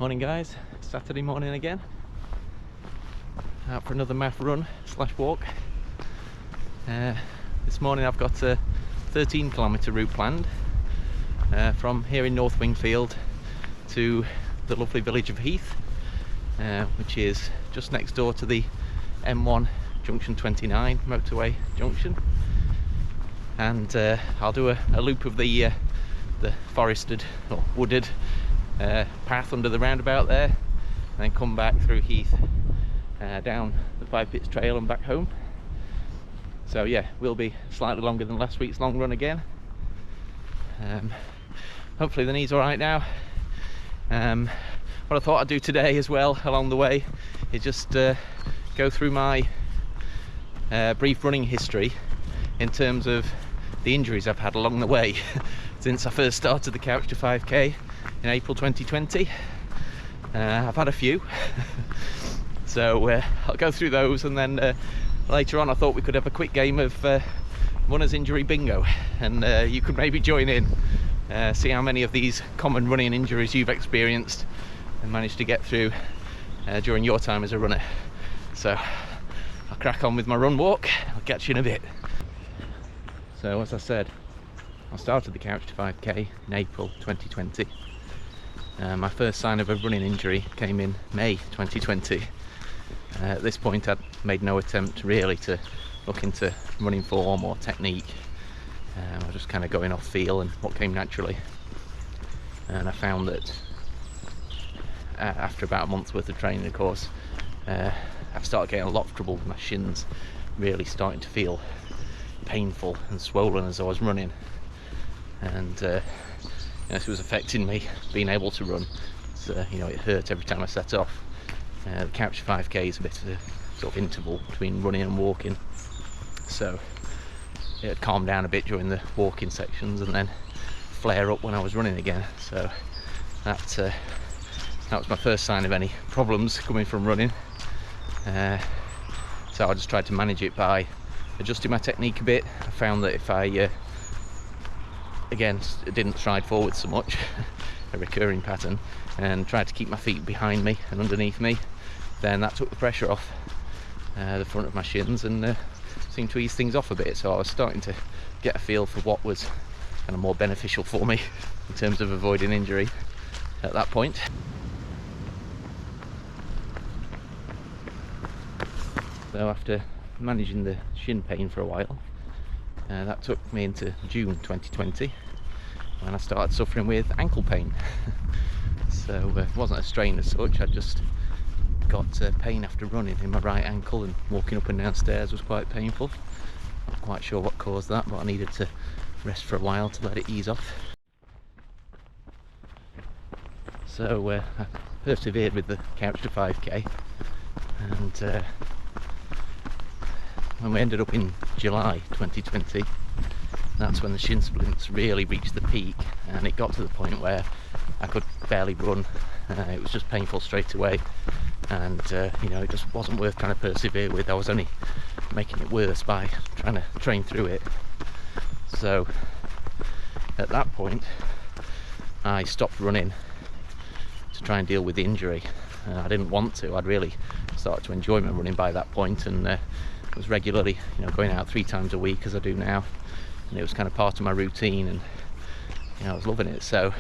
Morning guys, Saturday morning again. Out for another Maff run / walk. This morning I've got a 13-kilometre route planned from here in North Wingfield to the lovely village of Heath, which is just next door to the M1 junction 29 motorway junction. And I'll do a loop of the forested or wooded path under the roundabout there, and then come back through Heath down the 5 Pits trail and back home. So yeah, will be slightly longer than last week's long run again. Hopefully the knee's all right now. What I thought I'd do today as well along the way is just go through my brief running history in terms of the injuries I've had along the way since I first started the Couch to 5k in April 2020. I've had a few. So I'll go through those, and then later on I thought we could have a quick game of runner's injury bingo, and you could maybe join in, see how many of these common running injuries you've experienced and managed to get through during your time as a runner. So I'll crack on with my run walk. I'll catch you in a bit. So as I said, I started the Couch to 5k in April 2020. My first sign of a running injury came in May 2020. At this point I'd made no attempt really to look into running form or technique. I was just kind of going off feel and what came naturally. And I found that after about a month's worth of training, of course, I started getting a lot of trouble with my shins, really starting to feel painful and swollen as I was running. And this was affecting me being able to run. So, you know, it hurt every time I set off. The Couch 5k is a bit of a sort of interval between running and walking, so it had calmed down a bit during the walking sections and then flare up when I was running again. So that was my first sign of any problems coming from running. So I just tried to manage it by adjusting my technique a bit. I found that if I again didn't stride forward so much, a recurring pattern, and tried to keep my feet behind me and underneath me, then that took the pressure off the front of my shins and seemed to ease things off a bit. So I was starting to get a feel for what was kind of more beneficial for me in terms of avoiding injury at that point. So after managing the shin pain for a while, that took me into June 2020 when I started suffering with ankle pain. So it wasn't a strain as such, I just got pain after running in my right ankle, and walking up and down stairs was quite painful. Not quite sure what caused that, but I needed to rest for a while to let it ease off. So I persevered with the Couch to 5k, and when we ended up in July 2020, that's when the shin splints really reached the peak, and it got to the point where I could barely run. It was just painful straight away, and you know, it just wasn't worth trying to persevere with. I was only making it worse by trying to train through it. So at that point I stopped running to try and deal with the injury. I didn't want to. I'd really started to enjoy my running by that point, and was regularly, you know, going out 3 times a week as I do now, and it was kind of part of my routine, and you know, I was loving it. So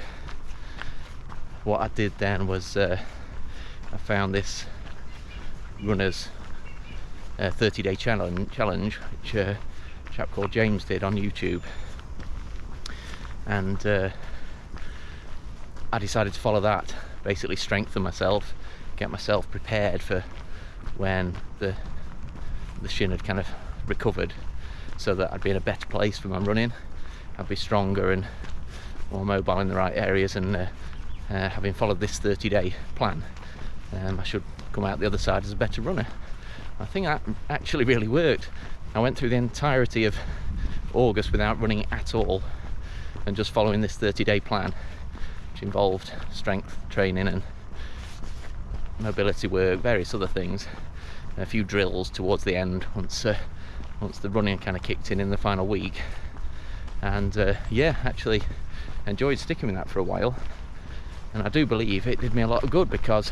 what I did then was I found this runner's 30-day challenge, which a chap called James did on YouTube, and I decided to follow that, basically strengthen myself, get myself prepared for when the shin had kind of recovered, so that I'd be in a better place for my running. I'd be stronger and more mobile in the right areas, and having followed this 30-day plan, I should come out the other side as a better runner. I think that actually really worked. I went through the entirety of August without running at all, and just following this 30-day plan, which involved strength training and mobility work, various other things, a few drills towards the end once the running kind of kicked in the final week. And yeah, actually enjoyed sticking with that for a while. And I do believe it did me a lot of good, because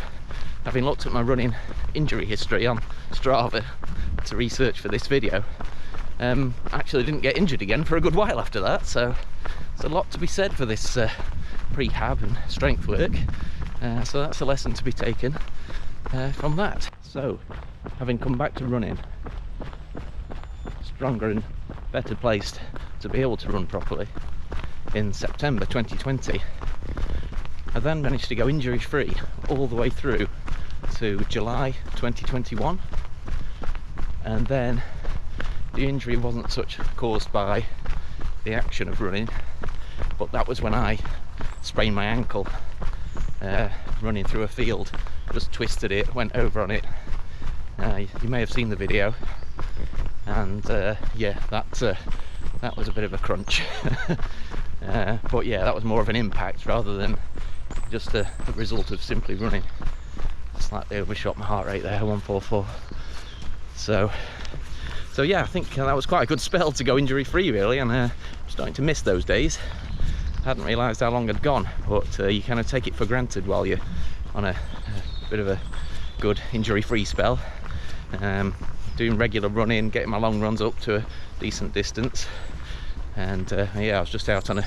having looked at my running injury history on Strava to research for this video, I actually didn't get injured again for a good while after that. So there's a lot to be said for this prehab and strength work. So that's a lesson to be taken from that. So having come back to running, stronger and better placed to be able to run properly in September 2020, I then managed to go injury free all the way through to July 2021, and then the injury wasn't such caused by the action of running, but that was when I sprained my ankle running through a field. Just twisted it, went over on it. You may have seen the video, and yeah, that was a bit of a crunch. But yeah, that was more of an impact rather than just a result of simply running. Slightly overshot my heart rate there, 144. So yeah, I think that was quite a good spell to go injury free, really, and I'm starting to miss those days. I hadn't realised how long had gone, but you kind of take it for granted while you're on a bit of a good injury free spell. Doing regular running, getting my long runs up to a decent distance, and yeah, I was just out on a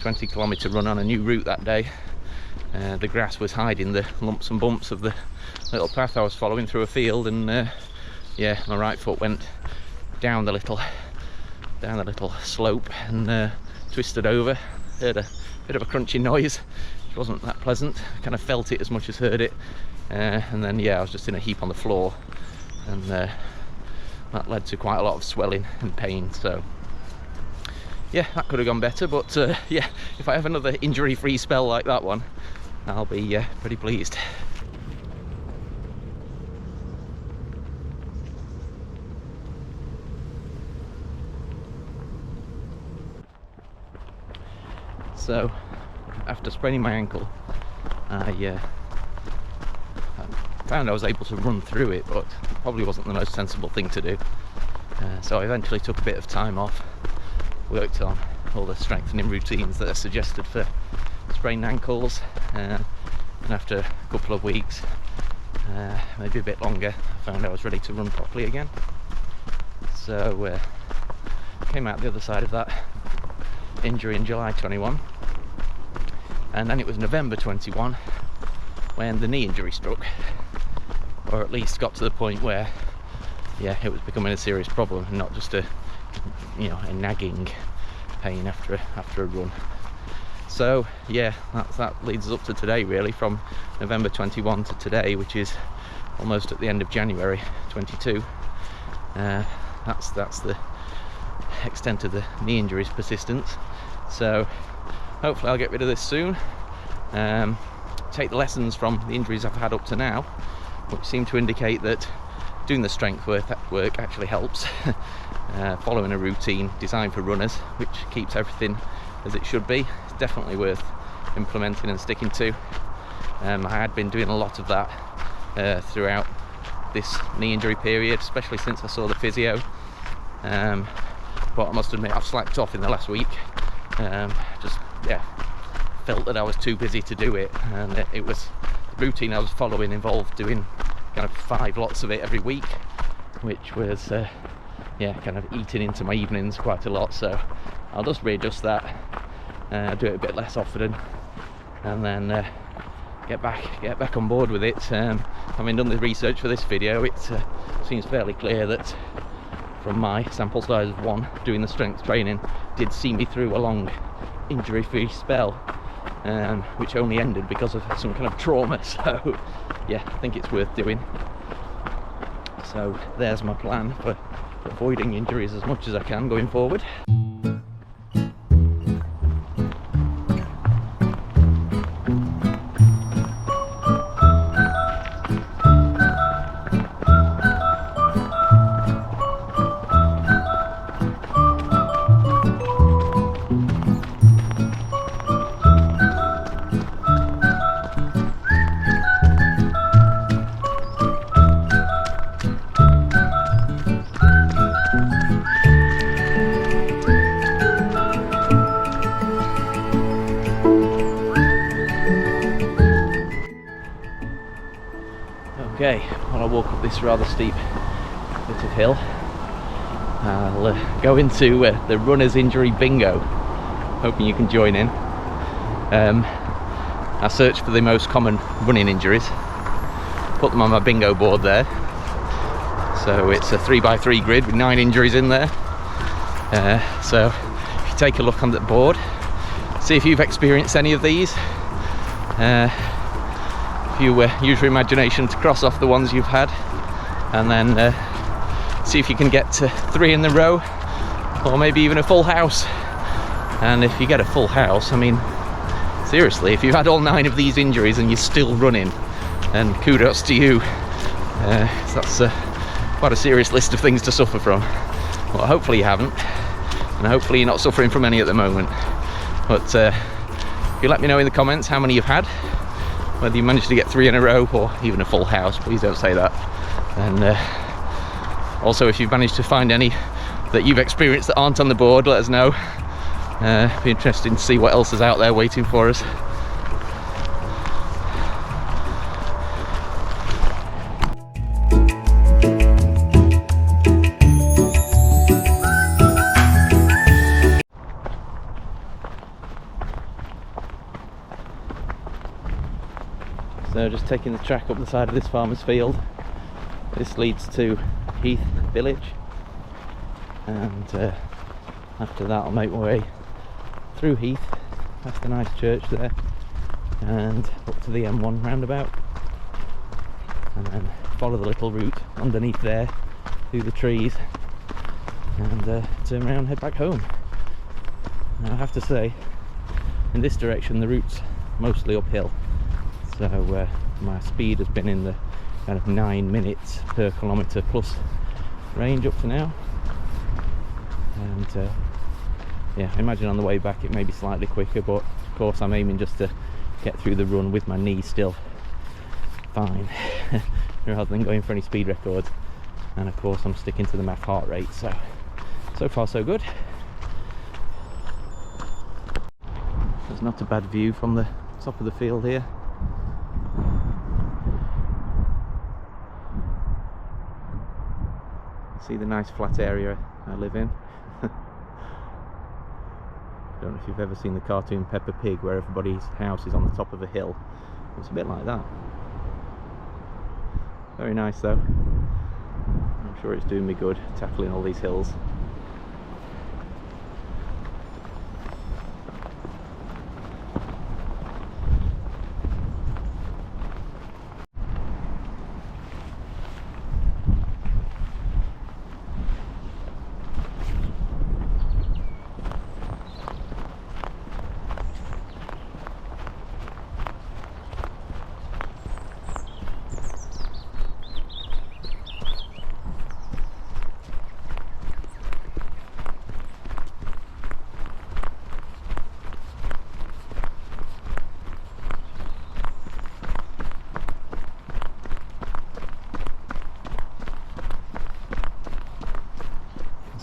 20-kilometre run on a new route that day. The grass was hiding the lumps and bumps of the little path I was following through a field, and yeah, my right foot went down the little slope and twisted over. Heard a bit of a crunching noise, which wasn't that pleasant. I kind of felt it as much as heard it, and then yeah, I was just in a heap on the floor, and that led to quite a lot of swelling and pain. So yeah, that could have gone better, but yeah, if I have another injury-free spell like that one, I'll be pretty pleased. So after spraining my ankle, I found I was able to run through it, but it probably wasn't the most sensible thing to do. So I eventually took a bit of time off, worked on all the strengthening routines that are suggested for sprained ankles, and after a couple of weeks, maybe a bit longer, I found I was ready to run properly again. So came out the other side of that injury in July 21, and then it was November 21 when the knee injury struck, or at least got to the point where yeah, it was becoming a serious problem and not just a nagging pain after a run. So yeah, that leads us up to today, really, from November 21 to today, which is almost at the end of January 22. That's the extent of the knee injury's persistence. So hopefully I'll get rid of this soon, take the lessons from the injuries I've had up to now, which seem to indicate that doing the strength work actually helps. Following a routine designed for runners, which keeps everything as it should be, is definitely worth implementing and sticking to. I had been doing a lot of that throughout this knee injury period, especially since I saw the physio, but I must admit I've slacked off in the last week. Just yeah, felt that I was too busy to do it, and the routine I was following involved doing kind of 5 lots of it every week, which was yeah, kind of eating into my evenings quite a lot. So I'll just readjust that, do it a bit less often, and then get back on board with it. Having done the research for this video, it seems fairly clear that from my sample size of 1, doing the strength training did see me through a long injury-free spell, which only ended because of some kind of trauma. So yeah, I think it's worth doing. So there's my plan for avoiding injuries as much as I can going forward. Okay, while I walk up this rather steep bit of hill, I'll go into the runner's injury bingo, hoping you can join in. I searched for the most common running injuries, put them on my bingo board there. So it's a 3x3 grid with 9 injuries in there. So if you take a look on the board, see if you've experienced any of these. If you use your imagination to cross off the ones you've had, and then see if you can get to 3 in the row, or maybe even a full house. And if you get a full house, I mean, seriously, if you've had all 9 of these injuries and you're still running, then kudos to you. That's quite a serious list of things to suffer from. Well, hopefully you haven't, and hopefully you're not suffering from any at the moment. But if you let me know in the comments how many you've had, whether you managed to get 3 in a row or even a full house, please don't say that. And also, if you've managed to find any that you've experienced that aren't on the board, let us know. Be interesting to see what else is out there waiting for us. So just taking the track up the side of this farmer's field. This leads to Heath village, and after that I'll make my way through Heath, past the nice church there, and up to the M1 roundabout, and then follow the little route underneath there through the trees, and turn around and head back home. Now I have to say, in this direction the route's mostly uphill, so my speed has been in the kind of 9 minutes per kilometre plus range up to now. And yeah, I imagine on the way back it may be slightly quicker, but of course I'm aiming just to get through the run with my knee still fine rather than going for any speed records. And of course I'm sticking to the Maff heart rate, so far so good. There's not a bad view from the top of the field here. See the nice flat area I live in. Don't know if you've ever seen the cartoon Peppa Pig, where everybody's house is on the top of a hill. It's a bit like that. Very nice though. I'm sure it's doing me good tackling all these hills.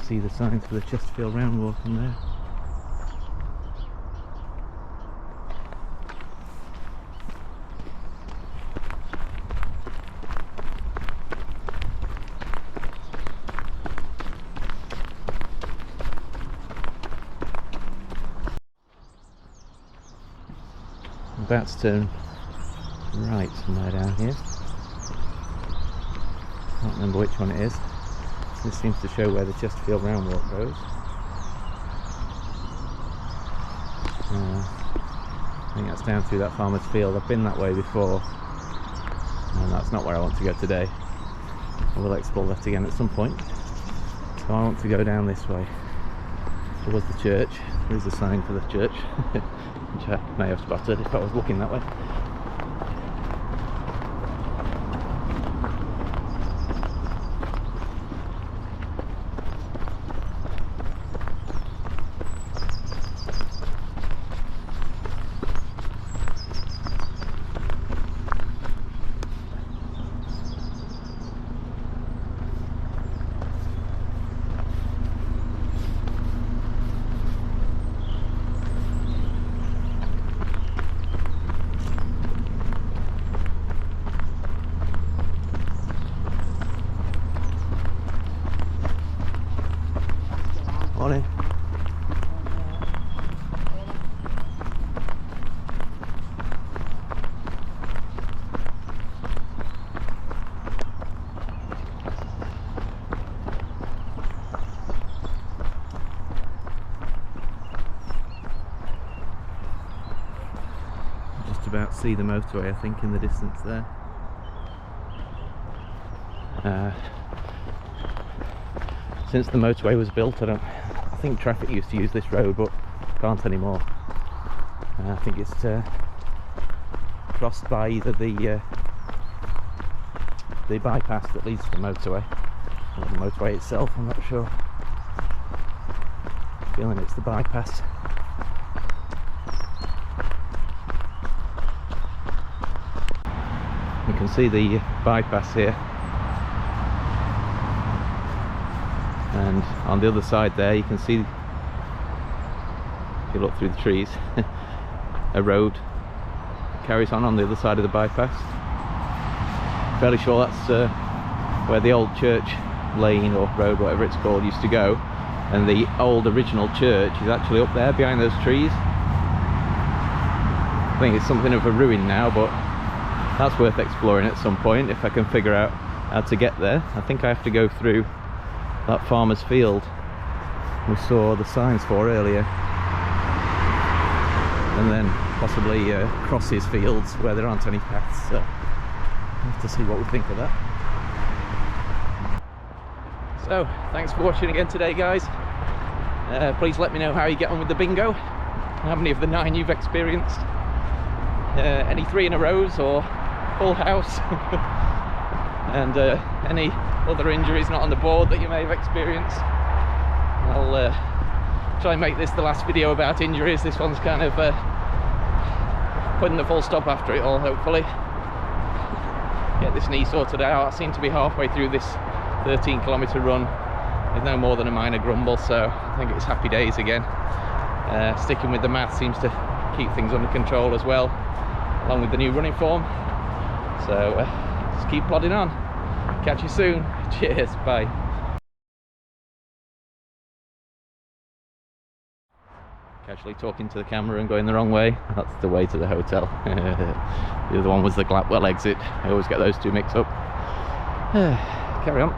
See the signs for the Chesterfield round walk on there. I'm about to turn right somewhere down here. Can't remember which one it is. This seems to show where the Chesterfield round walk goes. I think that's down through that farmer's field. I've been that way before, and that's not where I want to go today. I will explore that again at some point. So I want to go down this way towards the church. There is a sign for the church, which I may have spotted if I was looking that way. Morning. Just about see the motorway, I think, in the distance there. Since the motorway was built, I think traffic used to use this road, but can't anymore. I think it's crossed by either the bypass that leads to the motorway, or the motorway itself. I'm not sure. Feeling it's the bypass. You can see the bypass here. And on the other side there you can see, if you look through the trees, a road carries on the other side of the bypass. Fairly sure that's where the old church lane or road, whatever it's called, used to go, and the old original church is actually up there behind those trees. I think it's something of a ruin now, but that's worth exploring at some point if I can figure out how to get there. I think I have to go through that farmer's field we saw the signs for earlier, and then possibly cross his fields where there aren't any paths, so we'll have to see what we think of that. So thanks for watching again today, guys. Please let me know how you get on with the bingo, how many of the 9 you've experienced, any 3 in a rows or full house, and any other injuries not on the board that you may have experienced. I'll try and make this the last video about injuries. This one's kind of putting the full stop after it all, hopefully. Get this knee sorted out. I seem to be halfway through this 13-kilometre run with no more than a minor grumble, so I think it's happy days again. Sticking with the math seems to keep things under control as well, along with the new running form. So just keep plodding on. Catch you soon. Cheers, bye. Casually talking to the camera and going the wrong way. That's the way to the hotel. The other one was the Glatwell exit. I always get those two mixed up. Carry on.